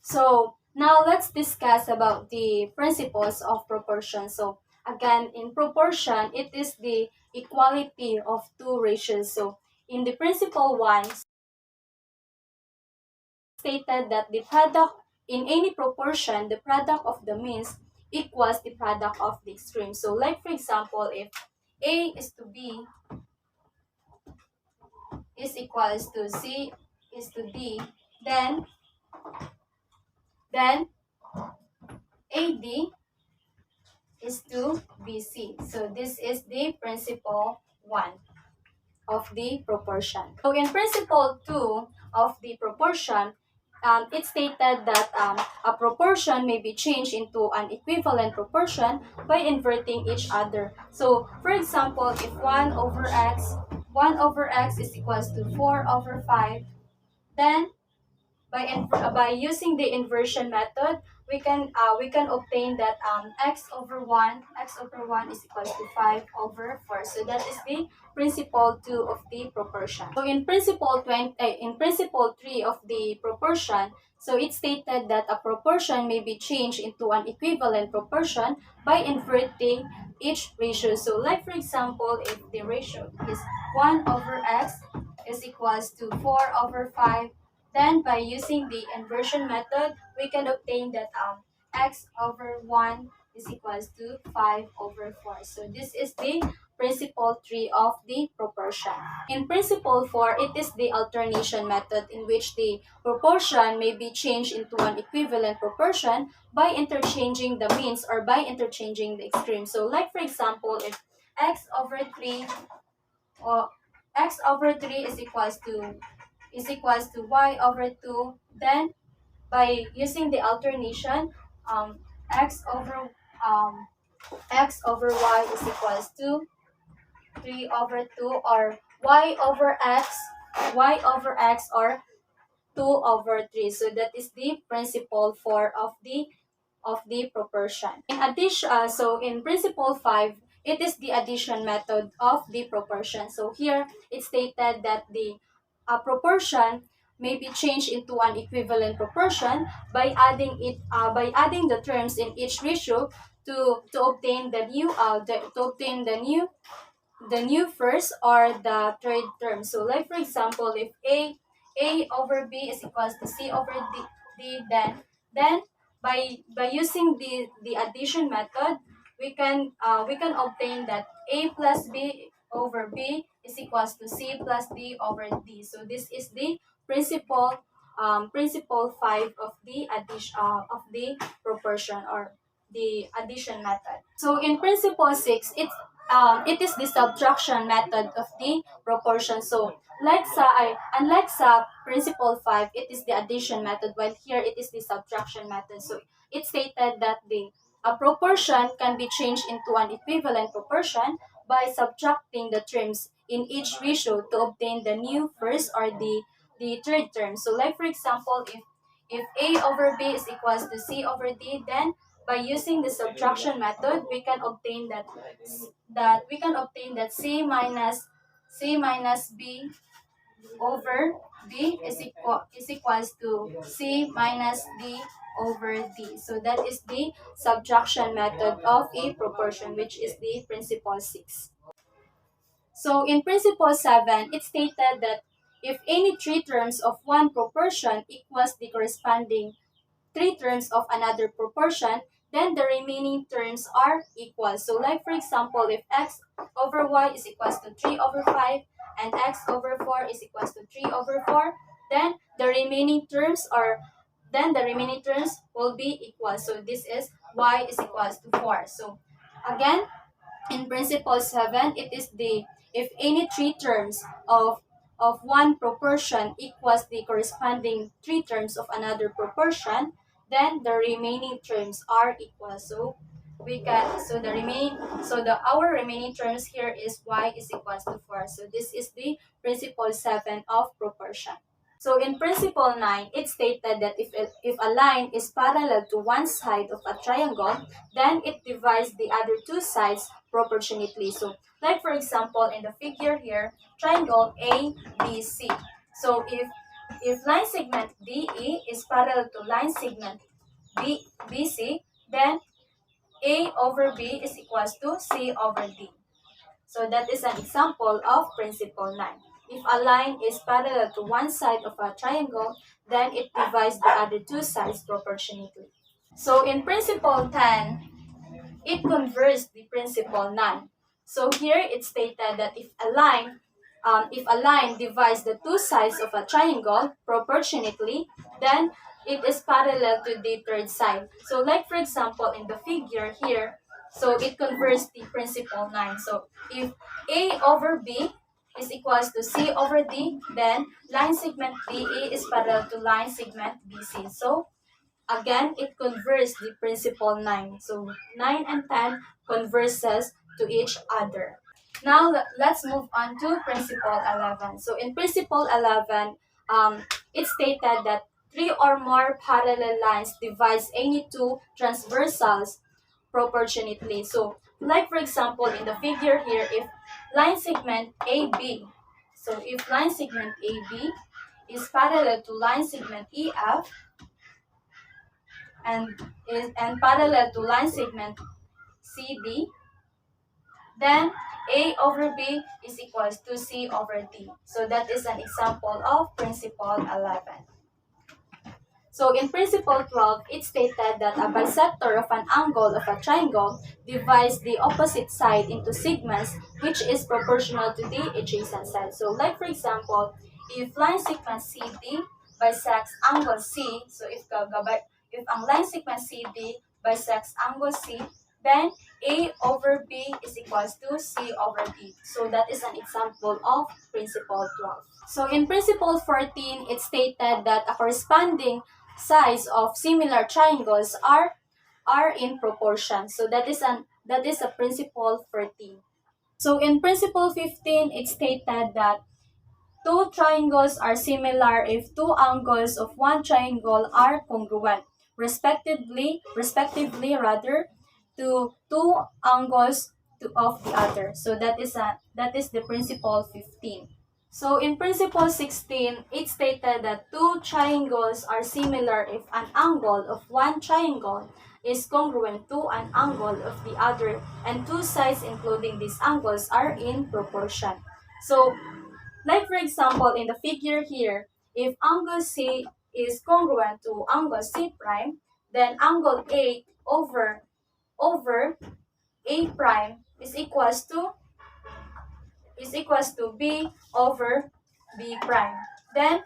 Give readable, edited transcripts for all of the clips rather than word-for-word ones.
So now let's discuss about the principles of proportion. So again, in proportion, it is the equality of two ratios. So in the principle one, stated that the product in any proportion, the product of the means equals the product of the extremes. So like for example, if A is to B is equals to C is to D, then then AD is to BC. So this is the principle 1 of the proportion. So in principle 2 of the proportion, it stated that a proportion may be changed into an equivalent proportion by inverting each other. So for example, if 1 over x is equals to 4 over 5, then by using the inversion method, we can obtain that x over 1 is equals to 5 over 4. So that is the principle 2 of the proportion. So in principle 3 of the proportion, so it stated that a proportion may be changed into an equivalent proportion by inverting each ratio. So like for example, if the ratio is 1 over x is equals to 4 over 5, then by using the inversion method, we can obtain that x over 1 is equals to 5 over 4. So this is the principle 3 of the proportion. In principle 4, it is the alternation method in which the proportion may be changed into an equivalent proportion by interchanging the means or by interchanging the extremes. So like for example, if x over 3 or x over 3 is equals to y over 2, then by using the alternation, um, x over um, x over y is equals to 3 over 2, or y over x or 2 over 3. So that is the principle 4 of the proportion. In addition, so in principle 5, it is the addition method of the proportion. So here it stated that the proportion may be changed into an equivalent proportion by adding the terms in each ratio to obtain the new first or the third term. So like for example, if a over b is equals to c over d, then by using the addition method, we can obtain that a plus b over b is equals to c plus d over d. So this is the principle 5 of the proportion or the addition method. So in principle 6, it is the subtraction method of the proportion. So unlike sa principle 5, it is the addition method, while here it is the subtraction method. So it stated that the a proportion can be changed into an equivalent proportion by subtracting the terms in each ratio to obtain the new first or the third term. So like for example, if a over b is equals to c over d, then by using the subtraction method, we can obtain that c minus b over b is equals to c minus d over d. So that is the subtraction method of a proportion, which is the principle 6. So in principle 7, it stated that if any three terms of one proportion equals the corresponding three terms of another proportion, then the remaining terms are equal. So like for example, if x over y is equals to 3 over 5 and x over 4 is equals to 3 over 4, then the remaining terms will be equal. So this is y is equals to 4. So again, in principle 7, it is the if any three terms of one proportion equals the corresponding three terms of another proportion, then the remaining terms are equal. So we can so the remaining so the our remaining terms here is y is equals to 4. So this is the principle 7 of proportion. So in principle 9, it stated that if a line is parallel to one side of a triangle, then it divides the other two sides proportionately. So like for example, in the figure here, triangle ABC. So If line segment DE is parallel to line segment BC, then A over B is equals to C over D. So that is an example of principle 9. If a line is parallel to one side of a triangle, then it divides the other two sides proportionately. So in principle 10, it converts the principle 9. So here it's stated that if a line divides the two sides of a triangle proportionately, then it is parallel to the third side. So like for example in the figure here, so it converts the principle 9. So if A over B is equals to C over D, then line segment DE is parallel to line segment BC. So again, it converts the principle 9. So 9 and 10 converses to each other. Now, let's move on to principle 11. So in principle 11, it stated that three or more parallel lines divides any two transversals proportionately. So, like for example, in the figure here, if line segment AB, so if line segment AB is parallel to line segment EF, and parallel to line segment CD, then A over B is equals to C over D. So that is an example of principle 11. So in principle 12, it stated that a bisector of an angle of a triangle divides the opposite side into segments which is proportional to the adjacent side. So like for example, if line segment CD bisects angle C, so if ang line segment CD bisects angle C, then A over B is equals to C over D. So that is an example of principle 12. So in principle 14, it stated that a corresponding sides of similar triangles are in proportion. So that is a principle 14. So in principle 15, it stated that two triangles are similar if two angles of one triangle are congruent, respectively rather to two angles of the other. So that is the principle 15. So in principle 16, it stated that two triangles are similar if an angle of one triangle is congruent to an angle of the other, and two sides including these angles are in proportion. So like for example, in the figure here, if angle C is congruent to angle C prime, then angle A over A prime is equals to B over B prime. Then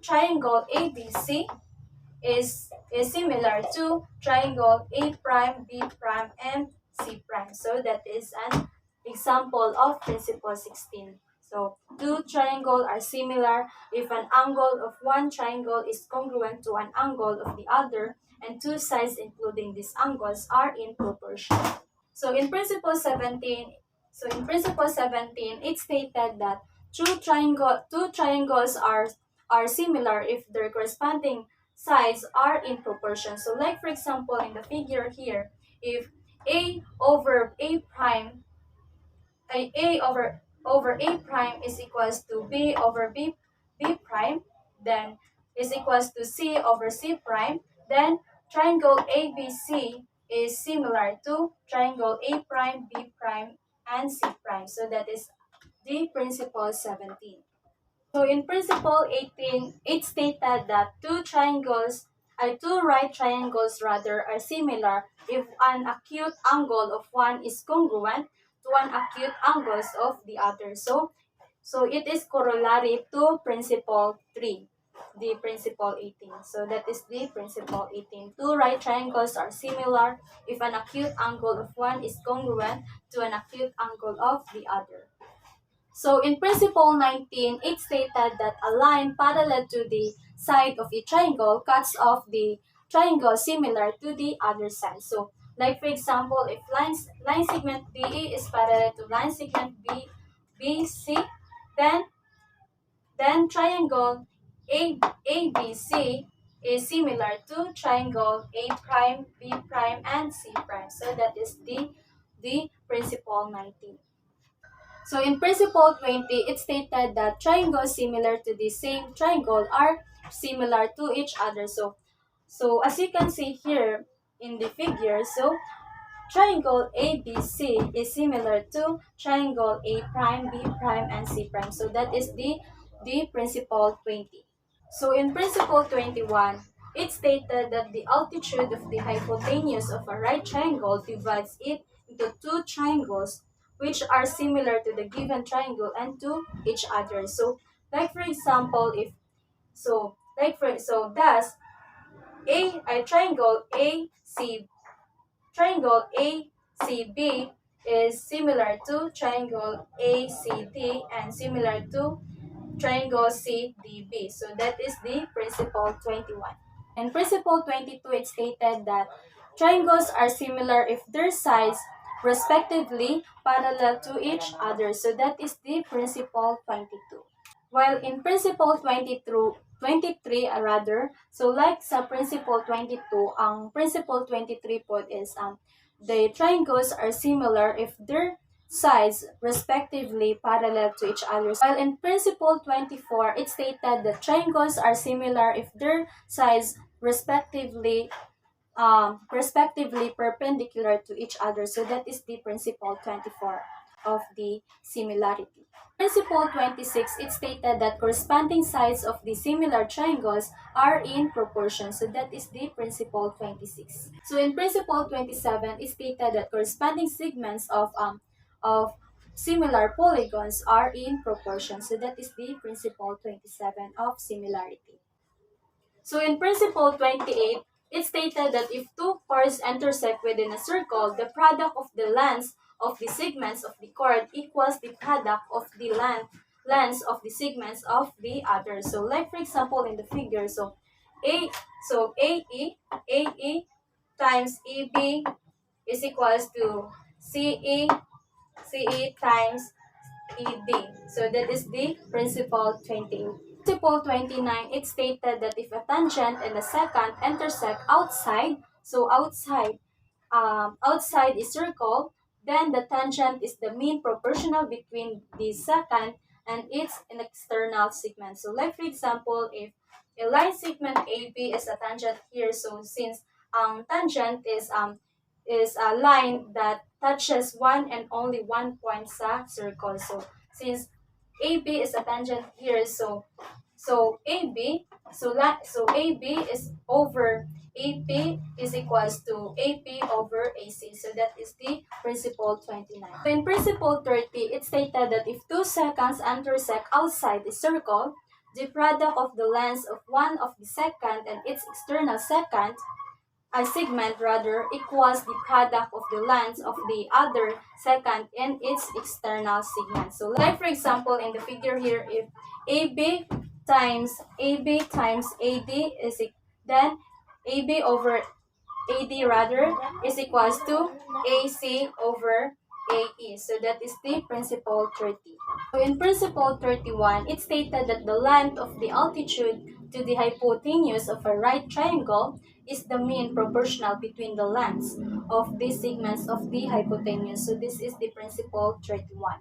triangle ABC is similar to triangle A prime, B prime, and C prime. So that is an example of principle 16. So two triangles are similar if an angle of one triangle is congruent to an angle of the other, and two sides including these angles are in proportion. So in principle 17, it stated that two triangles are similar if their corresponding sides are in proportion. So like for example in the figure here, if A over A prime over A prime is equals to B over B prime, then is equals to C over C prime, then triangle ABC is similar to triangle A prime, B prime, and C prime. So that is the principle 17. So in principle 18, it stated that two right triangles rather are similar if an acute angle of one is congruent to an acute angles of the other. So it is corollary to principle 3, the principle 18. So that is the principle 18. Two right triangles are similar if an acute angle of one is congruent to an acute angle of the other. So in principle 19, it stated that a line parallel to the side of a triangle cuts off the triangle similar to the other side. So like for example, if line segment BE is parallel to line segment BC, then triangle ABC is similar to triangle A prime, B prime, and C prime. So that is the principle 19. So in principle 20, it stated that triangles similar to the same triangle are similar to each other. So as you can see here in the figure, so triangle ABC is similar to triangle A prime, B prime, and C prime. So that is the principle 20. So in principle 21, it stated that the altitude of the hypotenuse of a right triangle divides it into two triangles which are similar to the given triangle and to each other. So like for example, if so like for so thus a triangle ACB is similar to triangle ACD and similar to triangle CDB. So that is the principle 21. In principle 22, it stated that triangles are similar if their sides respectively parallel to each other. So that is the principle 22. While in principle 23 rather, so like sa principle 22, ang principle 23 po is the triangles are similar if their sides respectively parallel to each other. While in principle 24, it stated that triangles are similar if their sides respectively perpendicular to each other. So that is the principle 24 of the similarity. Principle 26, it stated that corresponding sides of the similar triangles are in proportion. So that is the principle 26. So in principle 27, it stated that corresponding segments of similar polygons are in proportion. So that is the principle 27 of similarity. So in principle 28, it stated that if two chords intersect within a circle, the product of the lengths of the segments of the chord equals the product of the lengths of the segments of the other. So like for example in the figure, A so AE times EB is equals to CE times ED. So that is the principle 28. Principle 29, it stated that if a tangent and a secant intersect outside, so outside a circle, then the tangent is the mean proportional between the secant and its external segment. So like for example, if a line segment AB is a tangent here, so since tangent is a line that touches one and only one point sa circle. So since AB is a tangent here, so AB so AB is over AP is equals to AP over AC. So that is the principle 29. So in principle 30, it stated that if two seconds intersect outside the circle, the product of the lengths of one of the secant and its external secant a segment rather equals the product of the lengths of the other secant and its external segment. So like for example in the figure here, if AB times AD is then AB over AD rather is equals to AC over AE. So that is the principle 30. So in principle 31, it stated that the length of the altitude to the hypotenuse of a right triangle is the mean proportional between the lengths of the segments of the hypotenuse. So this is the principle 31.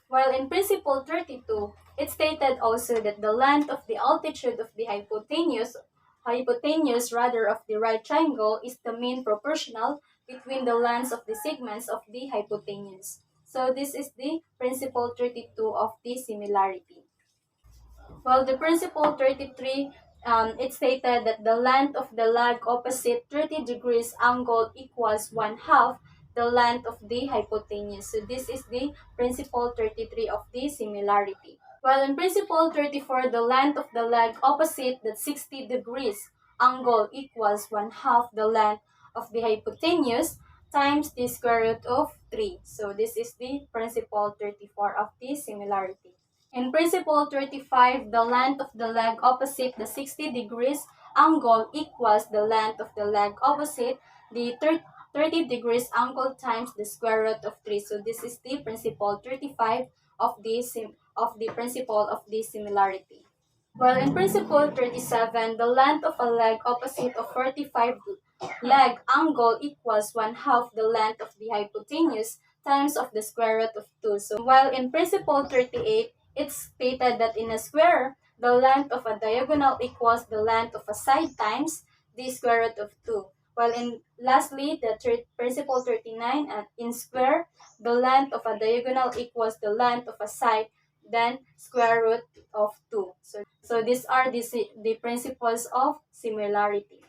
While in principle 32, it stated also that the length of the altitude of the hypotenuse rather of the right triangle is the mean proportional between the lengths of the segments of the hypotenuse. So this is the principle 32 of the similarity. While the principle 33, it stated that the length of the leg opposite 30 degrees angle equals 1/2 the length of the hypotenuse. So this is the principle 33 of the similarity. While in principle 34, the length of the leg opposite the 60 degrees angle equals 1/2 the length of the hypotenuse times the square root of 3. So this is the principle 34 of the similarity. In principle 35, the length of the leg opposite the 60 degrees angle equals the length of the leg opposite the 30 degrees angle times the square root of 3. So this is the principle 35 of the principle of the similarity. While in principle 37, the length of a leg opposite of 45 leg angle equals 1/2 the length of the hypotenuse times of the square root of 2. So while in principle 38, it's stated that in a square, the length of a diagonal equals the length of a side times the square root of 2. While in lastly, the principle 39, in square, the length of a diagonal equals the length of a side, then square root of 2. So these are the principles of similarity.